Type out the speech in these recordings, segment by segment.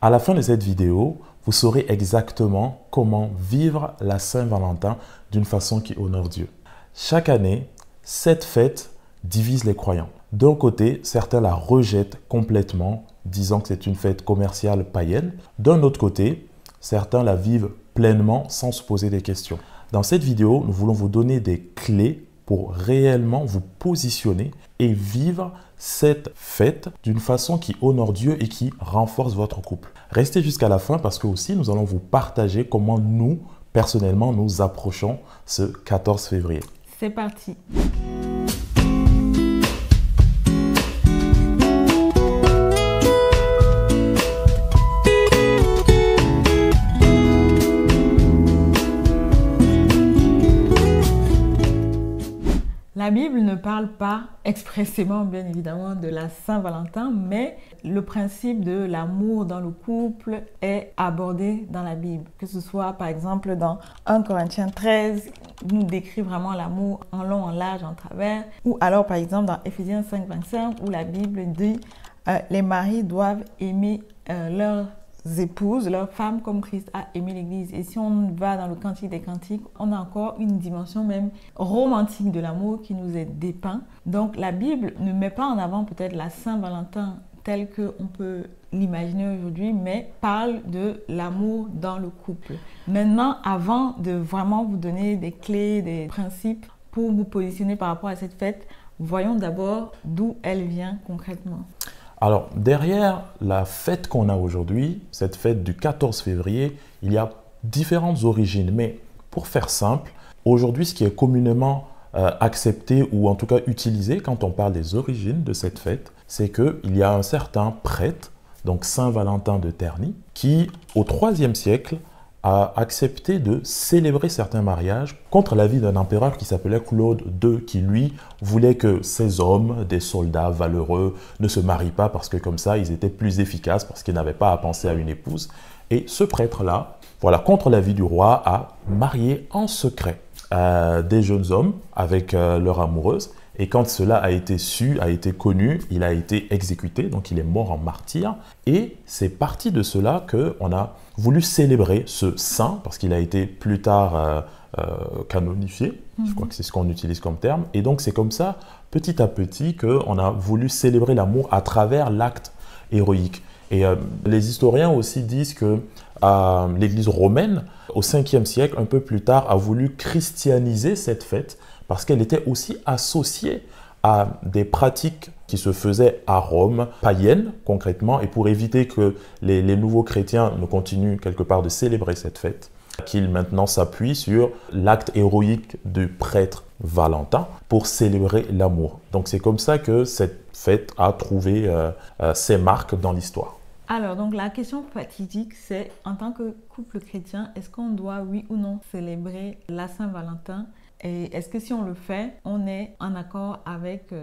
À la fin de cette vidéo, vous saurez exactement comment vivre la Saint-Valentin d'une façon qui honore Dieu. Chaque année, cette fête divise les croyants. D'un côté, certains la rejettent complètement, disant que c'est une fête commerciale païenne. D'un autre côté, certains la vivent pleinement sans se poser des questions. Dans cette vidéo, nous voulons vous donner des clés pour réellement vous positionner et vivre cette fête d'une façon qui honore Dieu et qui renforce votre couple. Restez jusqu'à la fin parce que aussi nous allons vous partager comment nous, personnellement, nous approchons ce 14 février. C'est parti. La Bible ne parle pas expressément, bien évidemment, de la Saint-Valentin, mais le principe de l'amour dans le couple est abordé dans la Bible. Que ce soit, par exemple, dans 1 Corinthiens 13, il nous décrit vraiment l'amour en long, en large, en travers. Ou alors, par exemple, dans Éphésiens 5, 25, où la Bible dit les maris doivent aimer leurs épouses, leurs femmes comme Christ a aimé l'Église. Et si on va dans le Cantique des Cantiques, on a encore une dimension même romantique de l'amour qui nous est dépeint. Donc la Bible ne met pas en avant peut-être la Saint-Valentin telle qu'on peut l'imaginer aujourd'hui, mais parle de l'amour dans le couple. Maintenant, avant de vraiment vous donner des clés, des principes pour vous positionner par rapport à cette fête, voyons d'abord d'où elle vient concrètement. Alors, derrière la fête qu'on a aujourd'hui, cette fête du 14 février, il y a différentes origines. Mais pour faire simple, aujourd'hui, ce qui est communément accepté ou en tout cas utilisé quand on parle des origines de cette fête, c'est qu'il y a un certain prêtre, donc Saint Valentin de Terni, qui, au IIIe siècle, a accepté de célébrer certains mariages contre l'avis d'un empereur qui s'appelait Claude II, qui lui voulait que ces hommes, des soldats valeureux, ne se marient pas parce que comme ça, ils étaient plus efficaces, parce qu'ils n'avaient pas à penser à une épouse. Et ce prêtre-là, voilà, contre l'avis du roi, a marié en secret des jeunes hommes avec leur amoureuse. Et quand cela a été su, a été connu, il a été exécuté, donc il est mort en martyr. Et c'est parti de cela qu'on a voulu célébrer ce saint, parce qu'il a été plus tard canonifié, je crois que c'est ce qu'on utilise comme terme. Et donc c'est comme ça, petit à petit, qu'on a voulu célébrer l'amour à travers l'acte héroïque. Et les historiens aussi disent que l'Église romaine, au 5e siècle, un peu plus tard, a voulu christianiser cette fête, parce qu'elle était aussi associée à des pratiques qui se faisaient à Rome, païennes concrètement, et pour éviter que les nouveaux chrétiens ne continuent quelque part de célébrer cette fête, qu'ils maintenant s'appuient sur l'acte héroïque du prêtre Valentin pour célébrer l'amour. Donc c'est comme ça que cette fête a trouvé ses marques dans l'histoire. Alors, donc la question fatidique, c'est en tant que couple chrétien, est-ce qu'on doit, oui ou non, célébrer la Saint-Valentin? Et est-ce que si on le fait, on est en accord avec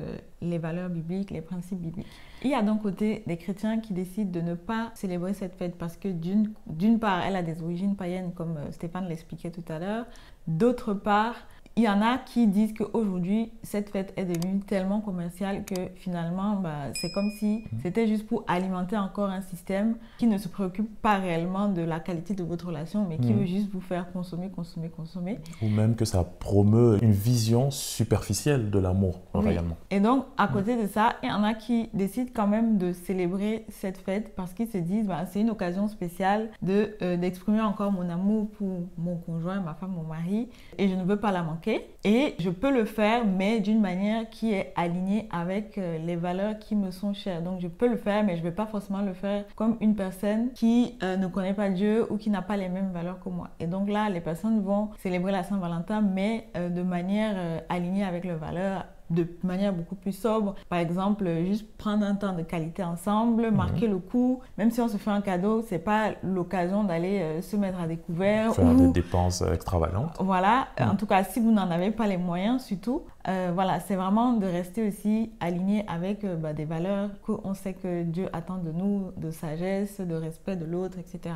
les valeurs bibliques, les principes bibliques? Il y a d'un côté des chrétiens qui décident de ne pas célébrer cette fête parce que d'une part, elle a des origines païennes, comme Stéphane l'expliquait tout à l'heure. D'autre part, il y en a qui disent qu'aujourd'hui, cette fête est devenue tellement commerciale que finalement, c'est comme si c'était juste pour alimenter encore un système qui ne se préoccupe pas réellement de la qualité de votre relation, mais qui veut juste vous faire consommer, consommer, consommer. Ou même que ça promeut une vision superficielle de l'amour, réellement. Et donc, à côté de ça, il y en a qui décident quand même de célébrer cette fête parce qu'ils se disent c'est une occasion spéciale d'exprimer encore mon amour pour mon conjoint, ma femme, mon mari, et je ne veux pas la manquer. Et je peux le faire, mais d'une manière qui est alignée avec les valeurs qui me sont chères. Donc, je peux le faire, mais je ne vais pas forcément le faire comme une personne qui ne connaît pas Dieu ou qui n'a pas les mêmes valeurs que moi. Et donc là, les personnes vont célébrer la Saint-Valentin, mais de manière alignée avec leurs valeurs, de manière beaucoup plus sobre. Par exemple, juste prendre un temps de qualité ensemble, marquer le coup. Même si on se fait un cadeau, c'est pas l'occasion d'aller se mettre à découvert. Faire des dépenses extravagantes. Voilà. En tout cas, si vous n'en avez pas les moyens, surtout, voilà, c'est vraiment de rester aussi aligné avec des valeurs qu'on sait que Dieu attend de nous, de sagesse, de respect de l'autre, etc.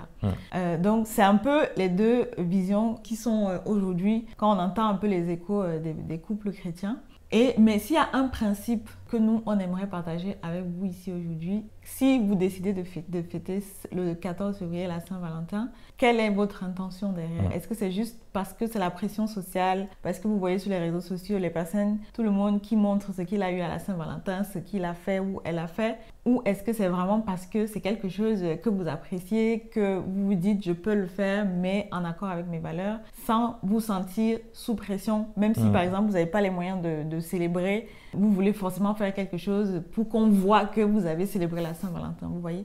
Donc, c'est un peu les deux visions qui sont aujourd'hui, quand on entend un peu les échos des couples chrétiens. Mais s'il y a un principe que nous, on aimerait partager avec vous ici aujourd'hui, si vous décidez de fêter le 14 février, la Saint-Valentin, quelle est votre intention derrière? Est-ce que c'est juste parce que c'est la pression sociale, parce que vous voyez sur les réseaux sociaux les personnes, tout le monde qui montre ce qu'il a eu à la Saint-Valentin, ce qu'il a fait ou elle a fait, ou est-ce que c'est vraiment parce que c'est quelque chose que vous appréciez, que vous vous dites je peux le faire mais en accord avec mes valeurs, sans vous sentir sous pression, même si par exemple vous n'avez pas les moyens de célébrer, vous voulez forcément faire quelque chose pour qu'on voit que vous avez célébré la Saint-Valentin, vous voyez.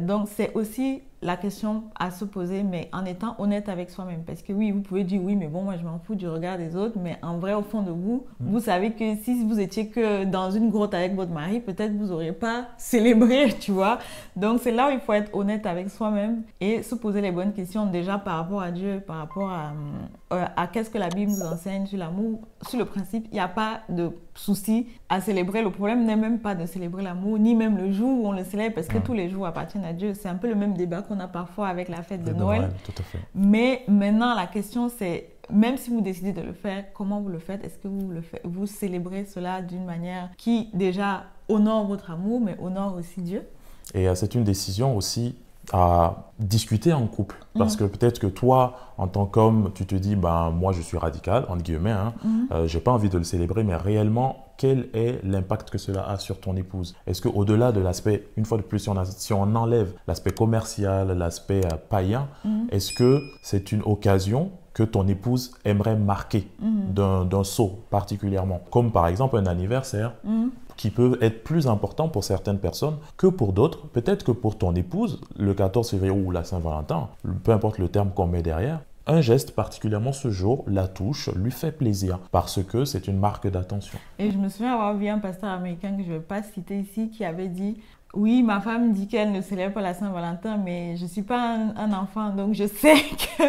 Donc c'est aussi la question à se poser, mais en étant honnête avec soi-même. Parce que oui, vous pouvez dire oui, mais bon, moi je m'en fous du regard des autres, mais en vrai, au fond de vous, vous savez que si vous étiez que dans une grotte avec votre mari, peut-être vous n'auriez pas célébré, tu vois. Donc c'est là où il faut être honnête avec soi-même et se poser les bonnes questions déjà par rapport à Dieu, par rapport à qu'est-ce que la Bible nous enseigne sur l'amour. Sur le principe, il n'y a pas de souci à célébrer. Le problème n'est même pas de célébrer l'amour, ni même le jour où on le célèbre, parce que tous les jours appartiennent à Dieu. C'est un peu le même débat qu'on a parfois avec la fête de Noël. Tout à fait. Mais maintenant, la question c'est, même si vous décidez de le faire, comment vous le faites? Est-ce que vous célébrez cela d'une manière qui déjà honore votre amour, mais honore aussi Dieu? Et c'est une décision aussi à discuter en couple. Parce que peut-être que toi, en tant qu'homme, tu te dis, ben, moi je suis radical, entre guillemets, j'ai pas envie de le célébrer, mais réellement, quel est l'impact que cela a sur ton épouse? Est-ce qu'au-delà de l'aspect, une fois de plus, si on enlève l'aspect commercial, l'aspect païen, est-ce que c'est une occasion que ton épouse aimerait marquer d'un saut particulièrement? Comme par exemple un anniversaire qui peut être plus important pour certaines personnes que pour d'autres. Peut-être que pour ton épouse, le 14 février ou la Saint-Valentin, peu importe le terme qu'on met derrière, un geste particulièrement ce jour la touche, lui fait plaisir parce que c'est une marque d'attention. Et je me souviens avoir vu un pasteur américain que je ne vais pas citer ici qui avait dit: oui, ma femme dit qu'elle ne célèbre pas la Saint-Valentin, mais je ne suis pas un enfant, donc je sais que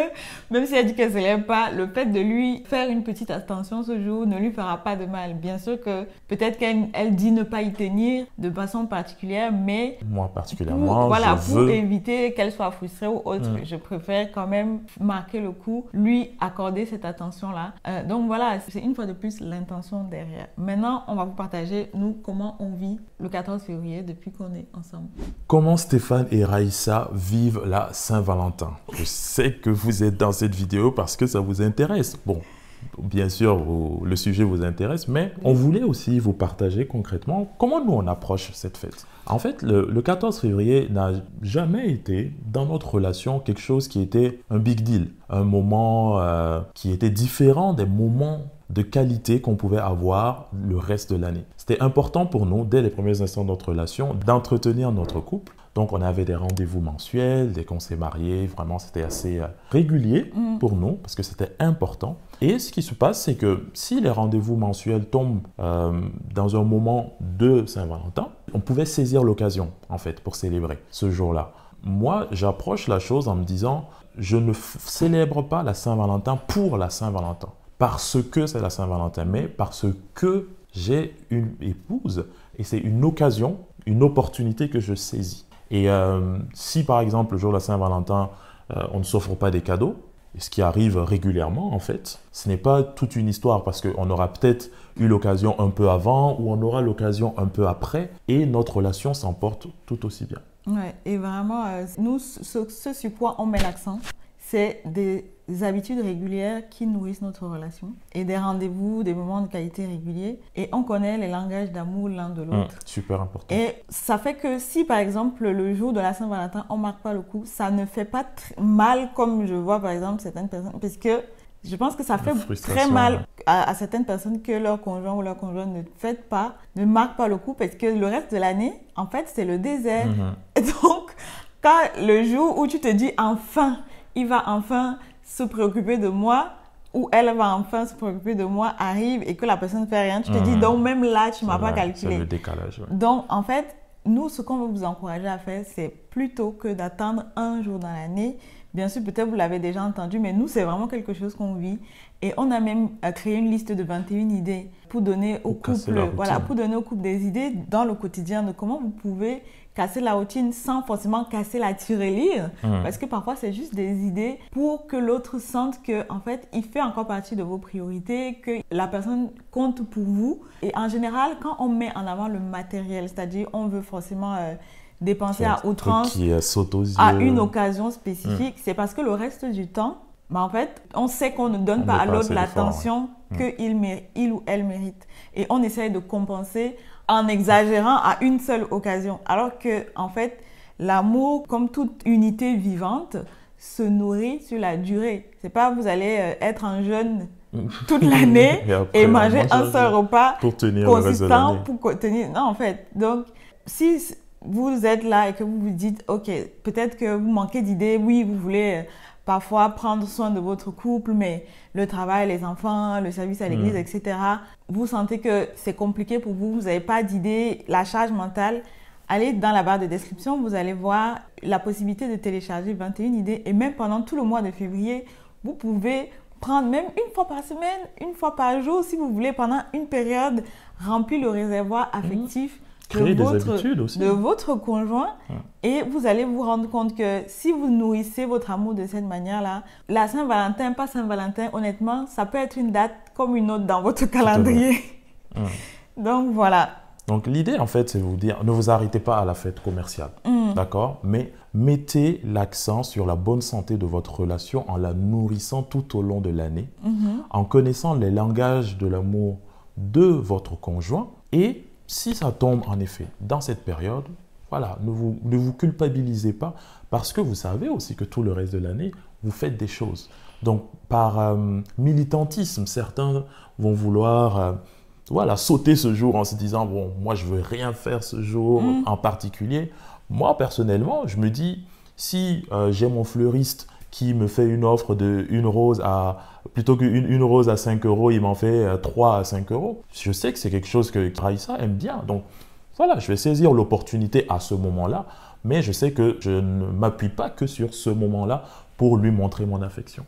même si elle dit qu'elle ne célèbre pas, le fait de lui faire une petite attention ce jour ne lui fera pas de mal. Bien sûr que peut-être qu'elle dit ne pas y tenir de façon particulière, mais moi particulièrement, pour éviter qu'elle soit frustrée ou autre, je préfère quand même marquer le coup, lui accorder cette attention-là. Donc voilà, c'est une fois de plus l'intention derrière. Maintenant, on va vous partager, nous, comment on vit le 14 février depuis qu'on est ensemble. Comment Stéphane et Raïssa vivent la Saint-Valentin? Je sais que vous êtes dans cette vidéo parce que ça vous intéresse. Bon, bien sûr, le sujet vous intéresse, mais on voulait aussi vous partager concrètement comment nous on approche cette fête. En fait, le 14 février n'a jamais été dans notre relation quelque chose qui était un big deal, un moment qui était différent des moments de qualité qu'on pouvait avoir le reste de l'année. C'était important pour nous, dès les premiers instants de notre relation, d'entretenir notre couple. Donc, on avait des rendez-vous mensuels, dès qu'on s'est mariés. Vraiment, c'était assez régulier pour nous parce que c'était important. Et ce qui se passe, c'est que si les rendez-vous mensuels tombent dans un moment de Saint-Valentin, on pouvait saisir l'occasion, en fait, pour célébrer ce jour-là. Moi, j'approche la chose en me disant, je ne célèbre pas la Saint-Valentin pour la Saint-Valentin. Parce que c'est la Saint-Valentin, mais parce que j'ai une épouse et c'est une occasion, une opportunité que je saisis. Et si par exemple le jour de la Saint-Valentin, on ne s'offre pas des cadeaux, ce qui arrive régulièrement en fait, ce n'est pas toute une histoire parce qu'on aura peut-être eu l'occasion un peu avant ou on aura l'occasion un peu après et notre relation s'emporte tout aussi bien. Ouais, et vraiment, nous, ce sur quoi on met l'accent, c'est des habitudes régulières qui nourrissent notre relation et des rendez-vous, des moments de qualité réguliers. Et on connaît les langages d'amour l'un de l'autre. Super important. Et ça fait que si, par exemple, le jour de la Saint-Valentin, on ne marque pas le coup, ça ne fait pas mal comme je vois, par exemple, certaines personnes. Parce que je pense que ça fait très mal à certaines personnes que leur conjoint ou leur conjointe ne marque pas le coup parce que le reste de l'année, en fait, c'est le désert. Donc, quand le jour où tu te dis enfin, il va enfin se préoccuper de moi ou elle va enfin se préoccuper de moi arrive et que la personne ne fait rien, tu te dis donc même là, tu ne m'as pas calculé. C'est le décalage. Ouais. Donc, en fait, nous, ce qu'on veut vous encourager à faire, c'est plutôt que d'attendre un jour dans l'année. Bien sûr, peut-être vous l'avez déjà entendu, mais nous, c'est vraiment quelque chose qu'on vit. Et on a même créé une liste de 21 idées pour donner au couple, pour donner au couple des idées dans le quotidien de comment vous pouvez casser la routine sans forcément casser la tirelire. Parce que parfois, c'est juste des idées pour que l'autre sente que, en fait, il fait encore partie de vos priorités, que la personne compte pour vous. Et en général, quand on met en avant le matériel, c'est-à-dire on veut forcément dépenser à outrance à une occasion spécifique, c'est parce que le reste du temps, en fait, on sait qu'on ne donne pas à l'autre l'attention qu'il ou elle mérite. Et on essaye de compenser en exagérant à une seule occasion. Alors que, en fait, l'amour, comme toute unité vivante, se nourrit sur la durée. C'est pas vous allez être un jeûne toute l'année et manger un seul repas pour tenir consistant pour tenir. Non, en fait. Donc, si vous êtes là et que vous vous dites, OK, peut-être que vous manquez d'idées, oui, vous voulez parfois prendre soin de votre couple, mais le travail, les enfants, le service à l'église, etc., vous sentez que c'est compliqué pour vous, vous n'avez pas d'idées, la charge mentale, allez dans la barre de description, vous allez voir la possibilité de télécharger 21 idées et même pendant tout le mois de février, vous pouvez prendre même une fois par semaine, une fois par jour, si vous voulez, pendant une période, remplir le réservoir affectif de votre conjoint et vous allez vous rendre compte que si vous nourrissez votre amour de cette manière-là, la Saint-Valentin, pas Saint-Valentin, honnêtement, ça peut être une date comme une autre dans votre calendrier. Donc voilà. Donc l'idée en fait, c'est de vous dire, ne vous arrêtez pas à la fête commerciale, d'accord? Mais mettez l'accent sur la bonne santé de votre relation en la nourrissant tout au long de l'année, en connaissant les langages de l'amour de votre conjoint et si ça tombe en effet dans cette période, voilà, ne vous culpabilisez pas parce que vous savez aussi que tout le reste de l'année, vous faites des choses. Donc, par militantisme, certains vont vouloir voilà, sauter ce jour en se disant « bon, moi, je ne veux rien faire ce jour en particulier ». Moi, personnellement, je me dis, si j'ai mon fleuriste qui me fait une offre d'une rose plutôt qu'une rose à 5 €, il m'en fait 3 à 5 €. Je sais que c'est quelque chose que Raïssa aime bien. Donc voilà, je vais saisir l'opportunité à ce moment-là, mais je sais que je ne m'appuie pas que sur ce moment-là pour lui montrer mon affection.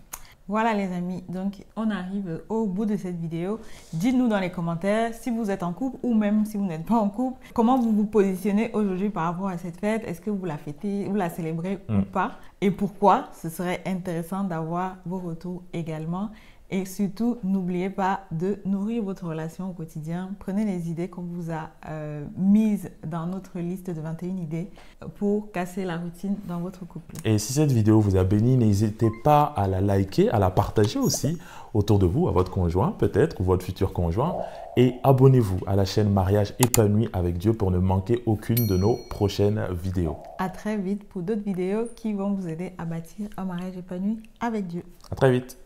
Voilà les amis, donc on arrive au bout de cette vidéo. Dites-nous dans les commentaires si vous êtes en couple ou même si vous n'êtes pas en couple, comment vous vous positionnez aujourd'hui par rapport à cette fête. Est-ce que vous la fêtez, vous la célébrez ou pas? Et pourquoi? Ce serait intéressant d'avoir vos retours également. Et surtout, n'oubliez pas de nourrir votre relation au quotidien. Prenez les idées qu'on vous a mises dans notre liste de 21 idées pour casser la routine dans votre couple. Et si cette vidéo vous a béni, n'hésitez pas à la liker, à la partager aussi autour de vous, à votre conjoint peut-être, ou votre futur conjoint. Et abonnez-vous à la chaîne Mariage épanoui avec Dieu pour ne manquer aucune de nos prochaines vidéos. À très vite pour d'autres vidéos qui vont vous aider à bâtir un mariage épanoui avec Dieu. À très vite.